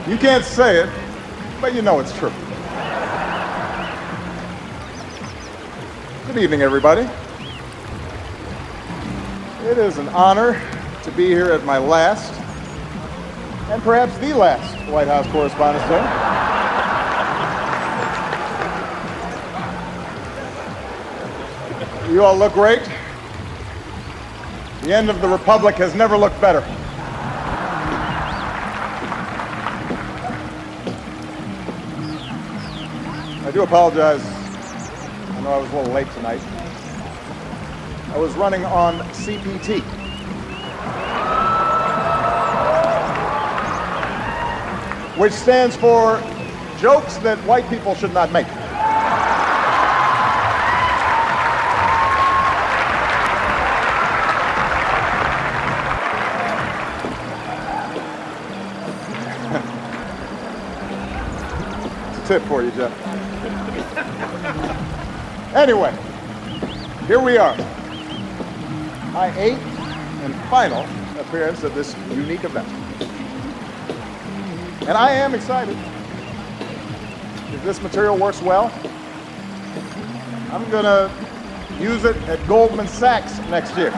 You can't say it, but you know it's true. Good evening, everybody. It is an honor to be here at my last, and perhaps the last, White House Correspondents' Day. You all look great. The end of the Republic has never looked better. I do apologize. I know I was a little late tonight. I was running on CPT. Which stands for jokes that white people should not make. It's a tip for you, Jeff. Anyway, here we are. My 8th and final appearance at this unique event. And I am excited. If this material works well, I'm going to use it at Goldman Sachs next year.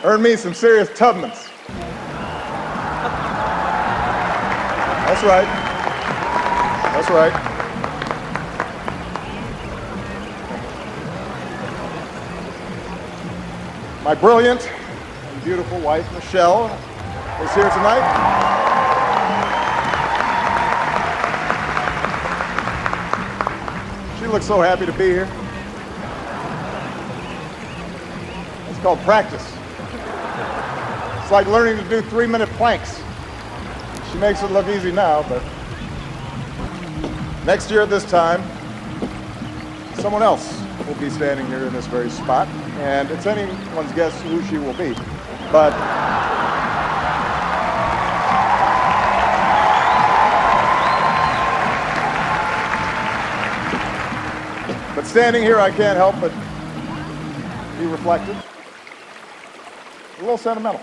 Earn me some serious Tubmans. That's right. That's right. My brilliant and beautiful wife, Michelle, is here tonight. She looks so happy to be here. It's called practice. It's like learning to do 3-minute planks. She makes it look easy now, but next year at this time, someone else will be standing here in this very spot, and it's anyone's guess who she will be. But standing here, I can't help but be reflective, a little sentimental.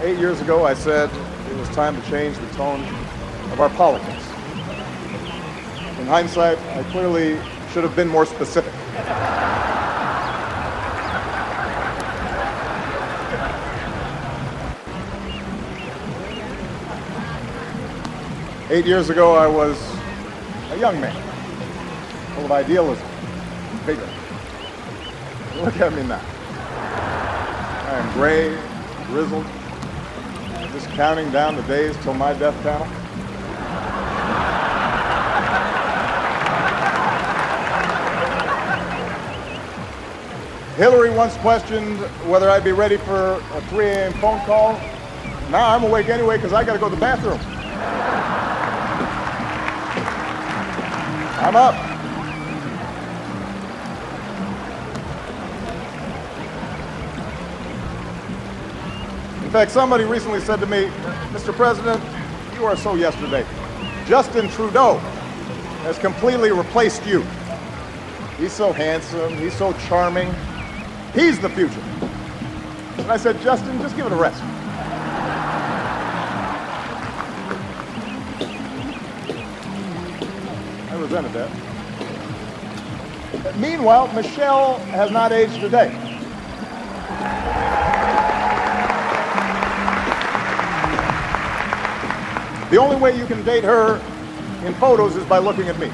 8 years ago, I said it was time to change the tone of our politics. In hindsight, I clearly should have been more specific. Eight years ago, I was a young man, full of idealism, and vigor. Look at me now. I am gray, grizzled, just counting down the days till my death panel. Hillary once questioned whether I'd be ready for a 3 a.m. phone call. Now I'm awake anyway because I got to go to the bathroom. I'm up. In fact, somebody recently said to me, Mr. President, you are so yesterday. Justin Trudeau has completely replaced you. He's so handsome, he's so charming. He's the future. And I said, Justin, just give it a rest. I resented that. Meanwhile, Michelle has not aged a day. The only way you can date her in photos is by looking at me.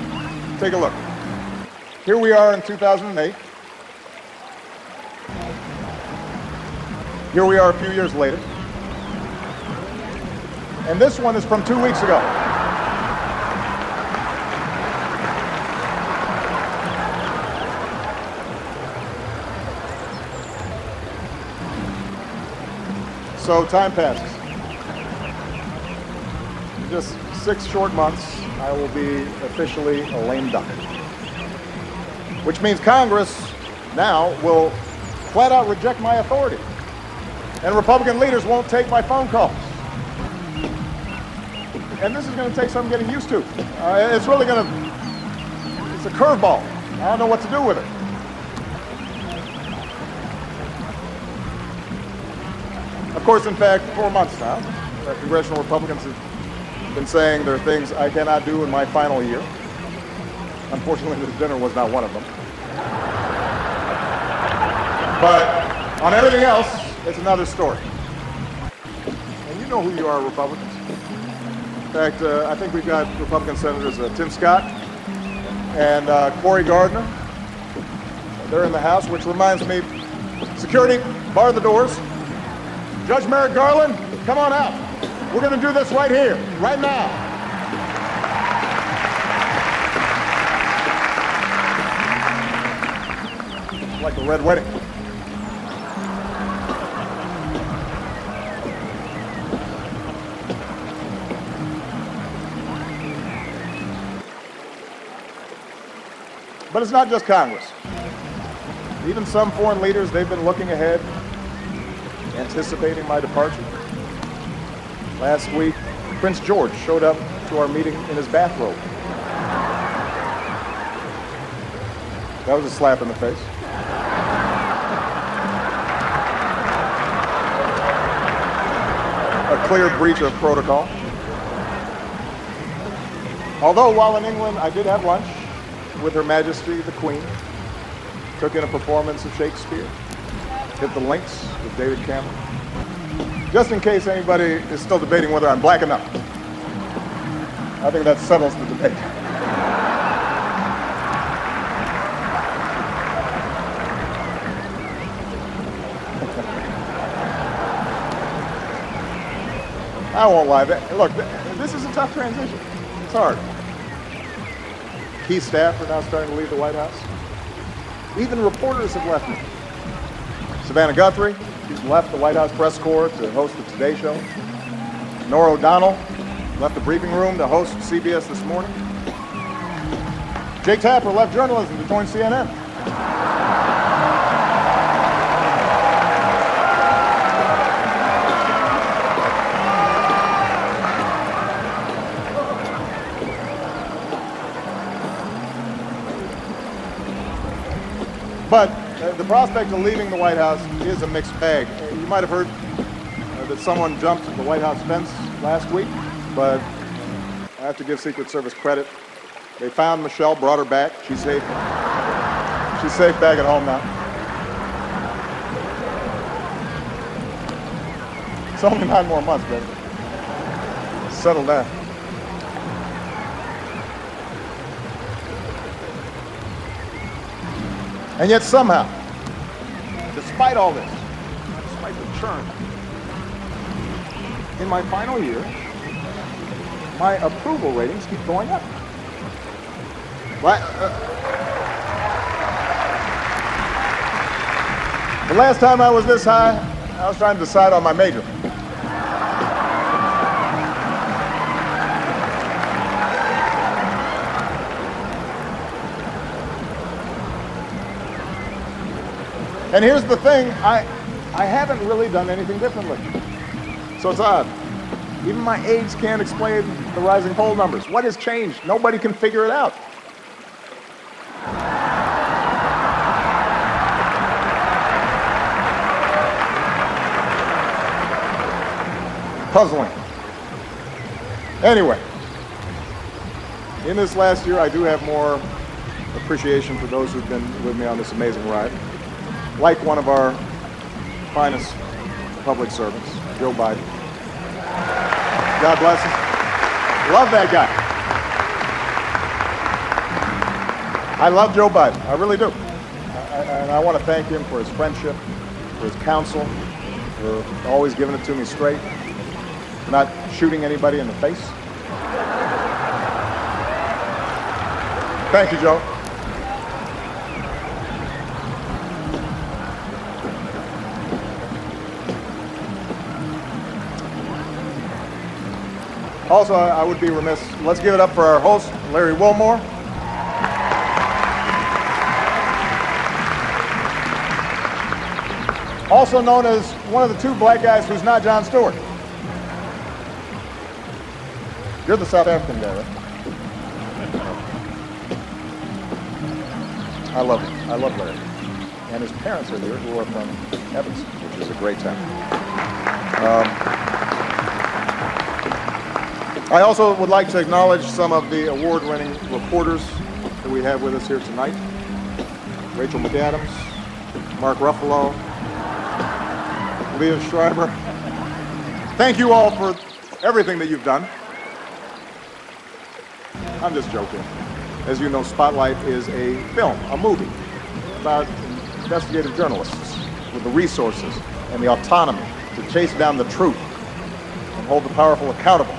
Take a look. Here we are in 2008. Here we are a few years later. And this one is from 2 weeks ago. So time passes. In just 6 short months, I will be officially a lame duck. Which means Congress now will flat out reject my authority. And Republican leaders won't take my phone calls. And this is going to take some getting used to. It's a curveball. I don't know what to do with it. Of course, in fact, 4 months now, congressional Republicans have been saying there are things I cannot do in my final year. Unfortunately, this dinner was not one of them. But on everything else, it's another story. And you know who you are, Republicans. In fact, I think we've got Republican Senators Tim Scott and Cory Gardner. They're in the House, which reminds me, security, bar the doors. Judge Merrick Garland, come on out. We're going to do this right here, right now. It's like a red wedding. But it's not just Congress. Even some foreign leaders, they've been looking ahead, anticipating my departure. Last week, Prince George showed up to our meeting in his bathrobe. That was a slap in the face. A clear breach of protocol. Although while in England, I did have lunch with Her Majesty the Queen, took in a performance of Shakespeare, hit the links with David Cameron. Just in case anybody is still debating whether I'm black enough, I think that settles the debate. I won't lie. Look, this is a tough transition. It's hard. Key staff are now starting to leave the White House. Even reporters have left me. Savannah Guthrie, she's left the White House press corps to host the Today Show. Norah O'Donnell left the briefing room to host CBS This Morning. Jake Tapper left journalism to join CNN. But the prospect of leaving the White House is a mixed bag. You might have heard that someone jumped the White House fence last week, but I have to give Secret Service credit. They found Michelle, brought her back. She's safe. She's safe back at home now. It's only 9 more months, baby. Settle down. And yet somehow, despite all this, despite the churn, in my final year, my approval ratings keep going up. The last time I was this high, I was trying to decide on my major. And here's the thing, I haven't really done anything differently. So it's odd. Even my aides can't explain the rising poll numbers. What has changed? Nobody can figure it out. Puzzling. Anyway, in this last year, I do have more appreciation for those who've been with me on this amazing ride. Like one of our finest public servants, Joe Biden. God bless him. Love that guy. I love Joe Biden. I really do. And I want to thank him for his friendship, for his counsel, for always giving it to me straight, for not shooting anybody in the face. Thank you, Joe. Also, I would be remiss. Let's give it up for our host, Larry Wilmore. Also known as one of the 2 black guys who's not Jon Stewart. You're the South African guy, right? I love him. I love Larry. And his parents are here, who are from Evanston, which is a great town. I also would like to acknowledge some of the award-winning reporters that we have with us here tonight. Rachel McAdams, Mark Ruffalo, Leah Schreiber. Thank you all for everything that you've done. I'm just joking. As you know, Spotlight is a film, a movie, about investigative journalists with the resources and the autonomy to chase down the truth and hold the powerful accountable.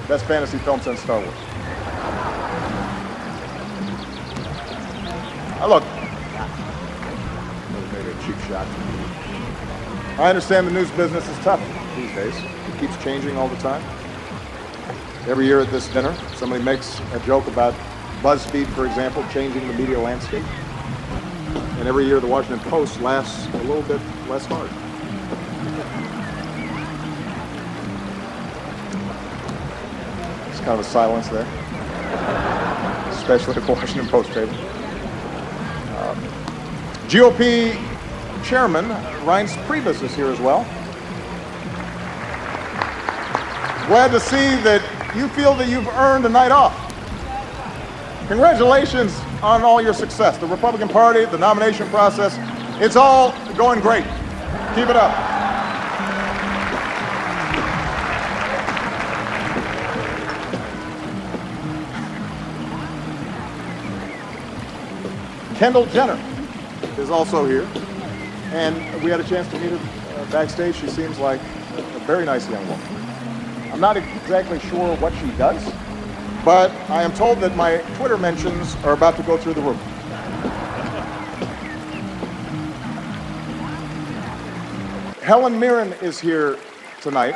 Best fantasy film since Star Wars. Look, maybe a cheap shot. I understand the news business is tough these days. It keeps changing all the time. Every year at this dinner, somebody makes a joke about BuzzFeed, for example, changing the media landscape. And every year the Washington Post laughs a little bit less hard. There's kind of a silence there, especially at the Washington Post paper. GOP Chairman Reince Priebus is here as well. Glad to see that you feel that you've earned a night off. Congratulations on all your success. The Republican Party, the nomination process, it's all going great. Keep it up. Kendall Jenner is also here, and we had a chance to meet her backstage. She seems like a very nice young woman. I'm not exactly sure what she does, but I am told that my Twitter mentions are about to go through the roof. Helen Mirren is here tonight.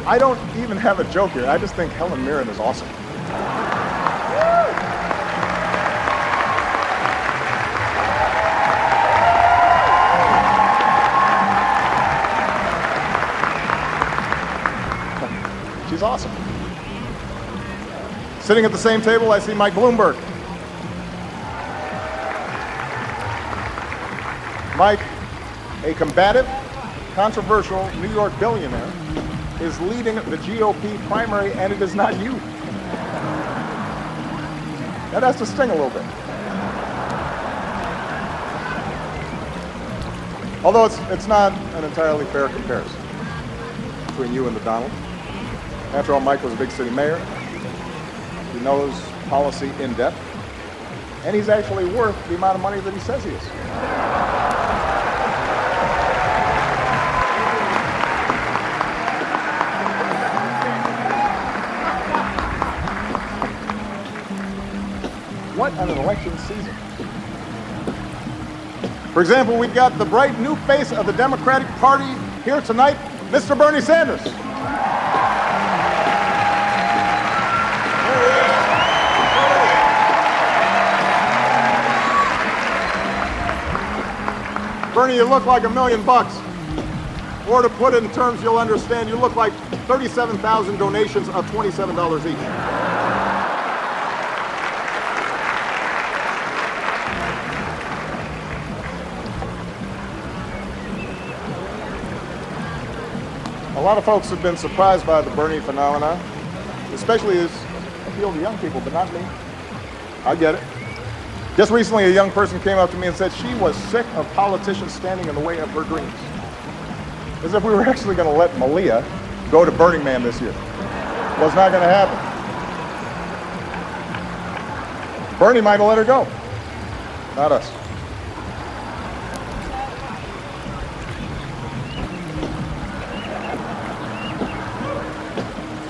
I don't even have a joke here. I just think Helen Mirren is awesome. She's awesome. Sitting at the same table, I see Mike Bloomberg. Mike, a combative, controversial New York billionaire, is leading the GOP primary, and it is not you. That has to sting a little bit. Although it's not an entirely fair comparison between you and the Donald. After all, Mike was a big city mayor. He knows policy in depth, and he's actually worth the amount of money that he says he is. What an election season. For example, we've got the bright new face of the Democratic Party here tonight, Mr. Bernie Sanders. Bernie, you look like $1 million. Or to put it in terms you'll understand, you look like 37,000 donations of $27 each. A lot of folks have been surprised by the Bernie phenomenon, especially his appeal to young people, but not me. I get it. Just recently, a young person came up to me and said she was sick of politicians standing in the way of her dreams. As if we were actually going to let Malia go to Burning Man this year. Well, it's not going to happen. Bernie might have let her go, not us.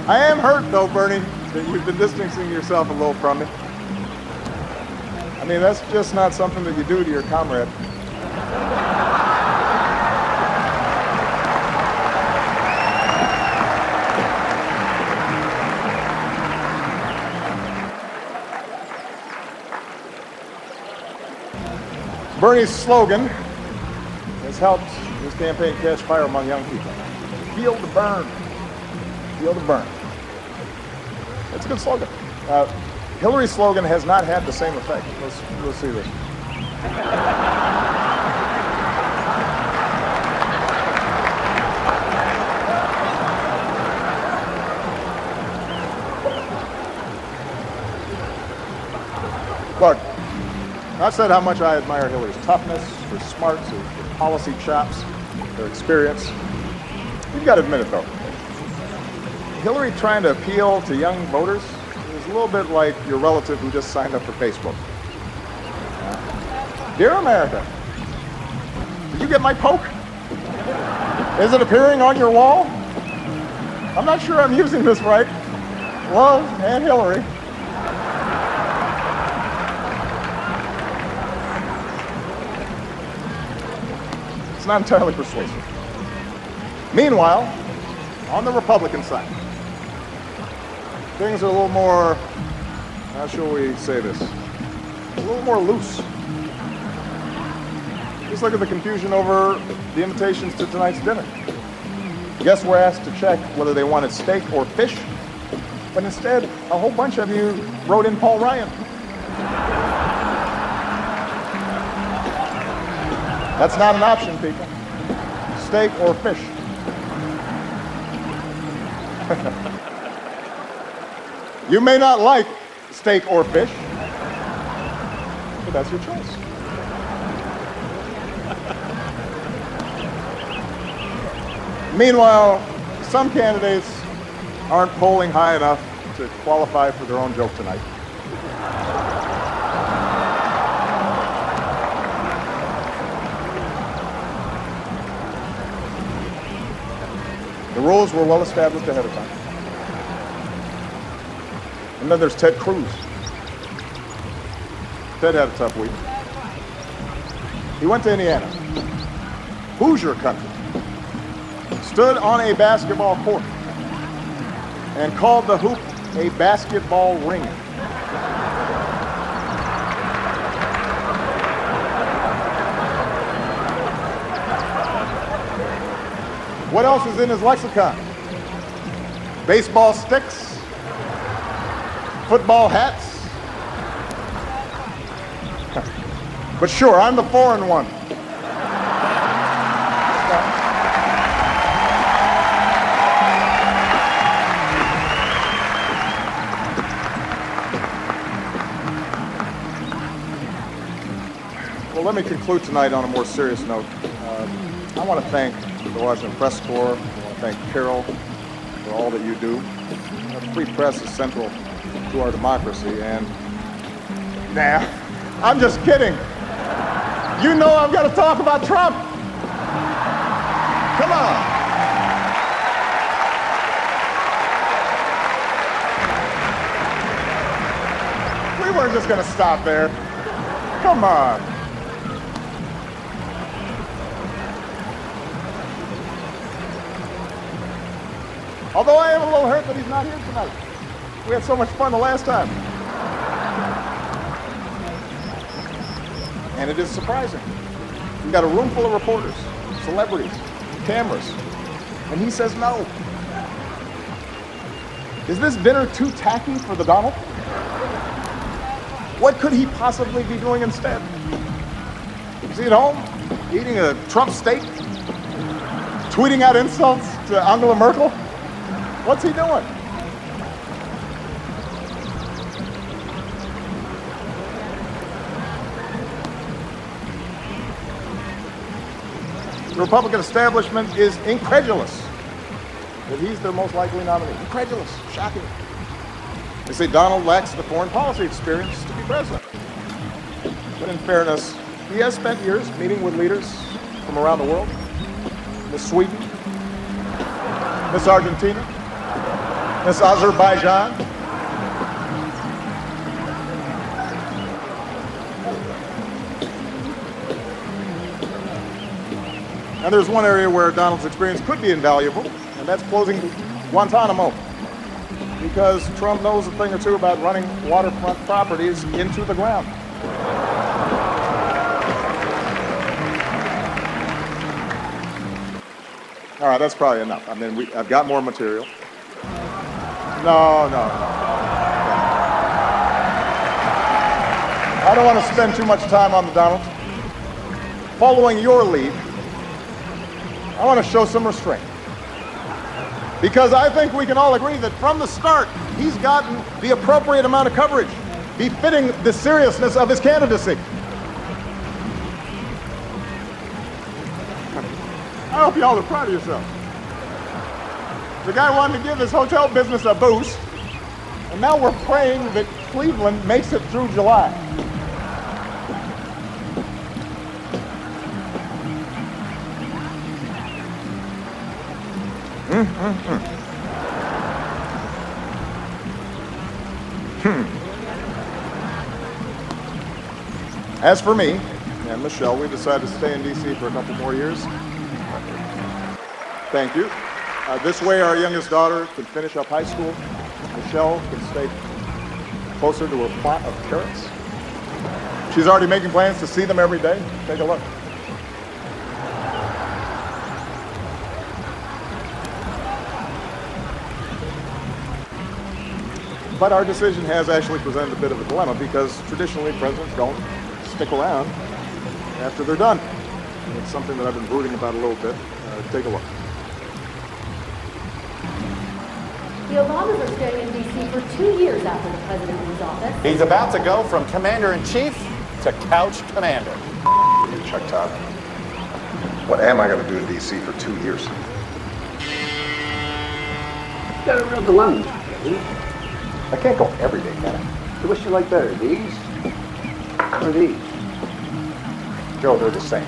I am hurt, though, Bernie, that you've been distancing yourself a little from me. I mean, that's just not something that you do to your comrade. Bernie's slogan has helped his campaign catch fire among young people. Feel the burn. feel the burn. It's a good slogan. Hillary's slogan has not had the same effect. Let's see this. Look, I've said how much I admire Hillary's toughness, her smarts, her policy chops, her experience. You've got to admit it, though. Hillary trying to appeal to young voters is a little bit like your relative who just signed up for Facebook. Dear America, did you get my poke? Is it appearing on your wall? I'm not sure I'm using this right. Love, Aunt Hillary. It's not entirely persuasive. Meanwhile, on the Republican side, things are a little more, how shall we say this, a little more loose. Just look at the confusion over the invitations to tonight's dinner. Guests were asked to check whether they wanted steak or fish, but instead, a whole bunch of you wrote in Paul Ryan. That's not an option, people. Steak or fish. You may not like steak or fish, but that's your choice. Meanwhile, some candidates aren't polling high enough to qualify for their own joke tonight. The rules were well established ahead of time. And then there's Ted Cruz. Ted had a tough week. He went to Indiana, Hoosier country, stood on a basketball court, and called the hoop a basketball ring. What else is in his lexicon? Baseball sticks, football hats. But sure, I'm the foreign one. Well, let me conclude tonight on a more serious note. I want to thank the Washington Press Corps. I want to thank Carol for all that you do. The free press is central to our democracy, and nah, I'm just kidding. You know I've got to talk about Trump. Come on. We weren't just going to stop there. Come on. Although I am a little hurt that he's not here tonight. We had so much fun the last time. And it is surprising. We've got a room full of reporters, celebrities, cameras, and he says no. Is this dinner too tacky for the Donald? What could he possibly be doing instead? Is he at home, eating a Trump steak? Tweeting out insults to Angela Merkel? What's he doing? The Republican establishment is incredulous that he's their most likely nominee. Incredulous, shocking. They say Donald lacks the foreign policy experience to be president. But in fairness, he has spent years meeting with leaders from around the world. Miss Sweden, Miss Argentina, Miss Azerbaijan. And there's one area where Donald's experience could be invaluable, and that's closing Guantanamo. Because Trump knows a thing or two about running waterfront properties into the ground. All right, that's probably enough. I mean, I've got more material. No. I don't want to spend too much time on the Donald. Following your lead, I want to show some restraint. Because I think we can all agree that from the start, he's gotten the appropriate amount of coverage, befitting the seriousness of his candidacy. I hope y'all are proud of yourselves. The guy wanted to give his hotel business a boost, and now we're praying that Cleveland makes it through July. As for me and Michelle, we decided to stay in D.C. for a couple more years. Thank you. This way our youngest daughter can finish up high school. Michelle can stay closer to her plot of carrots. She's already making plans to see them every day. Take a look. But our decision has actually presented a bit of a dilemma because traditionally presidents don't stick around after they're done. And it's something that I've been brooding about a little bit. Take a look. The Obamas are staying in D.C. for 2 years after the president leaves office. He's about to go from commander-in-chief to couch commander. Chuck Todd. What am I going to do in D.C. for 2 years? You got a real dilemma, Jackie. I can't go every day, can I? So what you like better, these or these? Joe, they're the same.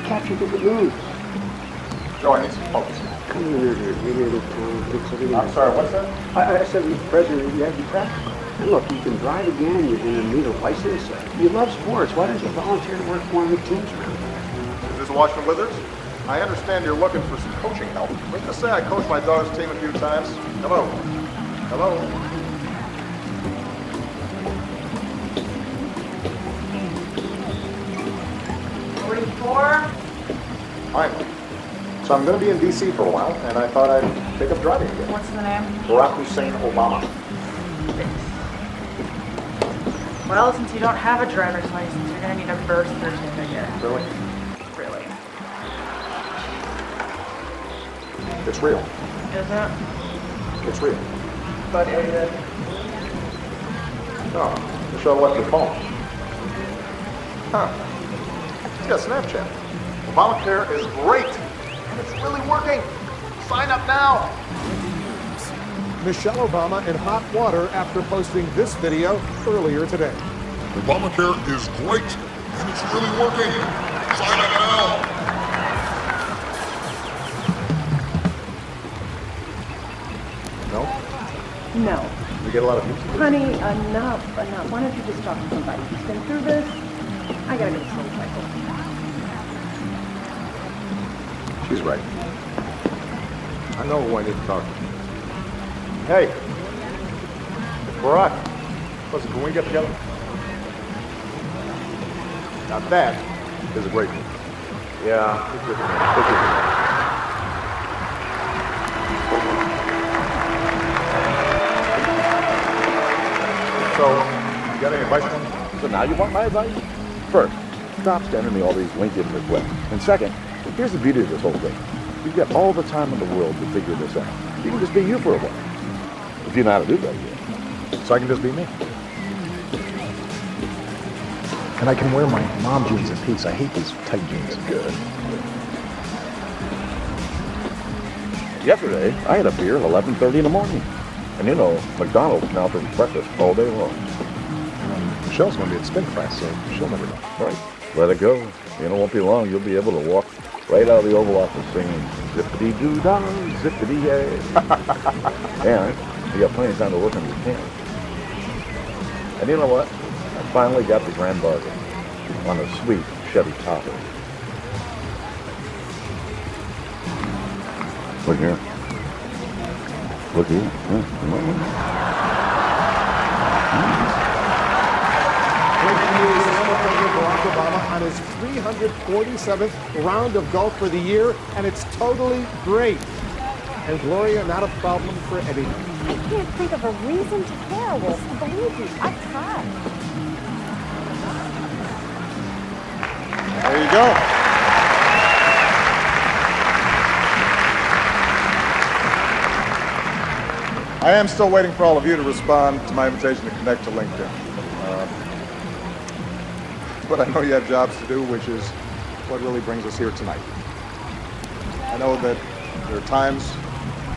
Capture different moods. Joe, I need some focus. Come here, you're fix everything. I'm sorry, what's that? I said, Mr. President, you have to be practical. And look, you can drive again, you're going to need a license. You love sports. Why don't you volunteer to work for one of the teams around here? Is this Washington Wizards? I understand you're looking for some coaching help. Let's just say I coached my daughter's team a few times. Hello. Hello. 44. Fine. So I'm going to be in D.C. for a while, and I thought I'd take up driving again. What's the name? Barack Hussein Obama. Well, since you don't have a driver's license, you're going to need a birth certificate. Really? Really. It's real. Is it? It's real. But is it? Oh, Michelle left her phone. Huh. She's got Snapchat. Obamacare is great. And it's really working. Sign up now. Michelle Obama in hot water after posting this video earlier today. Obamacare is great, and it's really working. Sign up now. No? No. You get a lot of views? Honey, enough. Why don't you just talk to somebody who's been through this? I gotta go to Soul Cycle. She's right. I know who I need to talk to. Hey. It's Barack. Listen, can we get together? Now that is a great thing. Yeah, it's good for me. It's good for me. So, you got any advice for me? So now you want my advice? First, stop sending me all these LinkedIn requests. And second, here's the beauty of this whole thing. You've got all the time in the world to figure this out. You can just be you for a while. If you know how to do that yet. So I can just be me. And I can wear my mom jeans in peace. I hate these tight jeans. Good. Yesterday, I had a beer at 11:30 in the morning. And you know, McDonald's now for breakfast all day long. Michelle's going to be at spin class, so she'll never know. Right. Let it go. You know, it won't be long. You'll be able to walk right out of the Oval Office singing zippity-doo-dah, zippity-yay. And you got plenty of time to work on your camp. And you know what? I finally got the grand bargain on a sweet Chevy Tahoe. Look here. Look here. Breaking news, former President Barack Obama on his 347th round of golf for the year, and it's totally great. And Gloria, not a problem for anyone. I can't think of a reason to care, Wilson. Believe me, I've tried. There you go. I am still waiting for all of you to respond to my invitation to connect to LinkedIn. But I know you have jobs to do, which is what really brings us here tonight. I know that there are times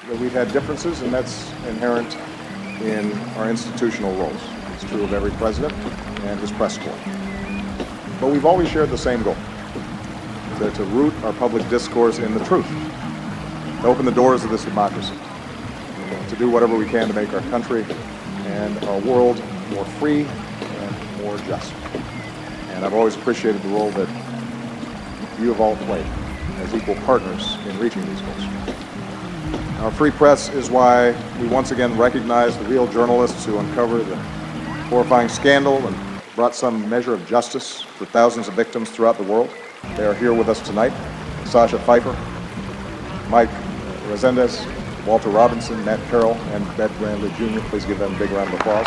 that we've had differences, and that's inherent in our institutional roles. It's true of every president and his press corps. But we've always shared the same goal, to root our public discourse in the truth, to open the doors of this democracy, to do whatever we can to make our country and our world more free and more just. And I've always appreciated the role that you have all played as equal partners in reaching these goals. Our free press is why we once again recognize the real journalists who uncovered the horrifying scandal and brought some measure of justice for thousands of victims throughout the world. They are here with us tonight. Sasha Pfeiffer, Mike Resendez, Walter Robinson, Matt Carroll, and Bed Brandley Jr. Please give them a big round of applause.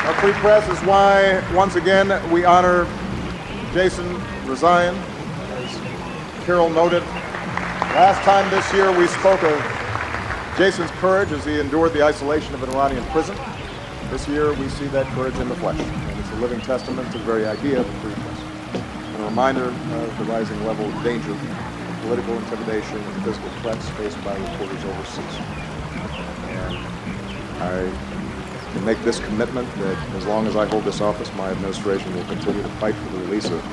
Our free press is why, once again, we honor Jason Rezaian. As Carol noted, last time this year we spoke of Jason's courage as he endured the isolation of an Iranian prison. This year we see that courage in the flesh, and it's a living testament to the very idea of the free press, and a reminder of the rising level of danger, political intimidation, and physical threats faced by reporters overseas. And I can make this commitment that as long as I hold this office, my administration will continue to fight for the release of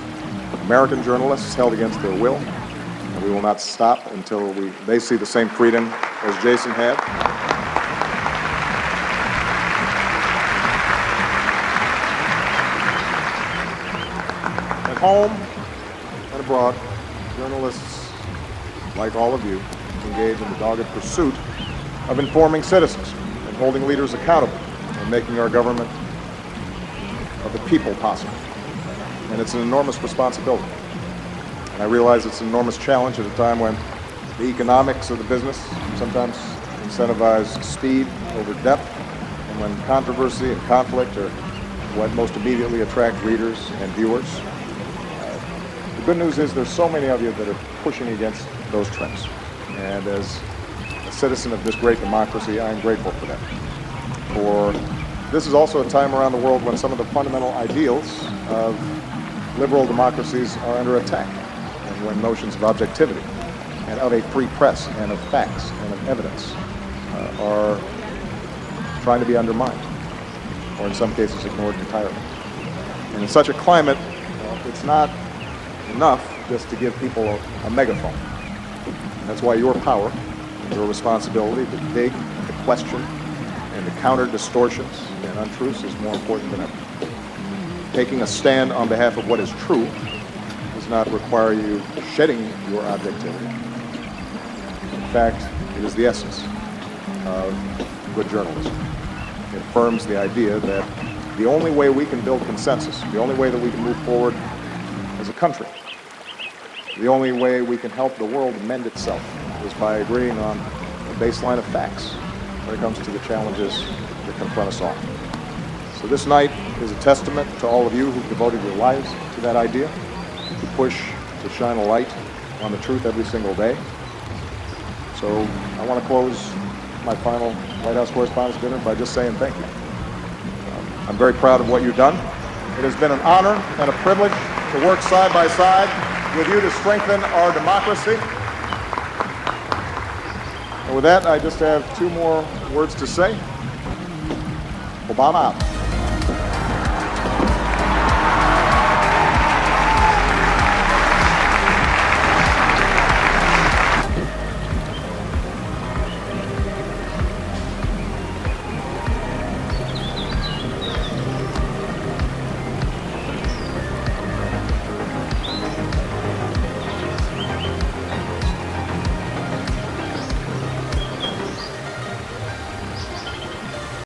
American journalists held against their will, and we will not stop until they see the same freedom as Jason had. At home and abroad, journalists, like all of you, engage in the dogged pursuit of informing citizens and holding leaders accountable and making our government of the people possible. And it's an enormous responsibility. And I realize it's an enormous challenge at a time when the economics of the business sometimes incentivize speed over depth, and when controversy and conflict are what most immediately attract readers and viewers. The good news is there's so many of you that are pushing against those trends. And as a citizen of this great democracy, I am grateful for that. For this is also a time around the world when some of the fundamental ideals of liberal democracies are under attack, and when notions of objectivity and of a free press and of facts and of evidence are trying to be undermined, or in some cases ignored entirely. And in such a climate, it's not enough just to give people a megaphone. That's why your power, your responsibility to dig, to question, and to counter distortions and untruths is more important than ever. Taking a stand on behalf of what is true does not require you shedding your objectivity. In fact, it is the essence of good journalism. It affirms the idea that the only way we can build consensus, the only way that we can move forward as a country, the only way we can help the world mend itself is by agreeing on a baseline of facts when it comes to the challenges that confront us all. So this night is a testament to all of you who've devoted your lives to that idea, to push, to shine a light on the truth every single day. So I want to close my final White House Correspondents' Dinner by just saying thank you. I'm very proud of what you've done. It has been an honor and a privilege to work side by side with you to strengthen our democracy. And with that, I just have two more words to say. Obama out.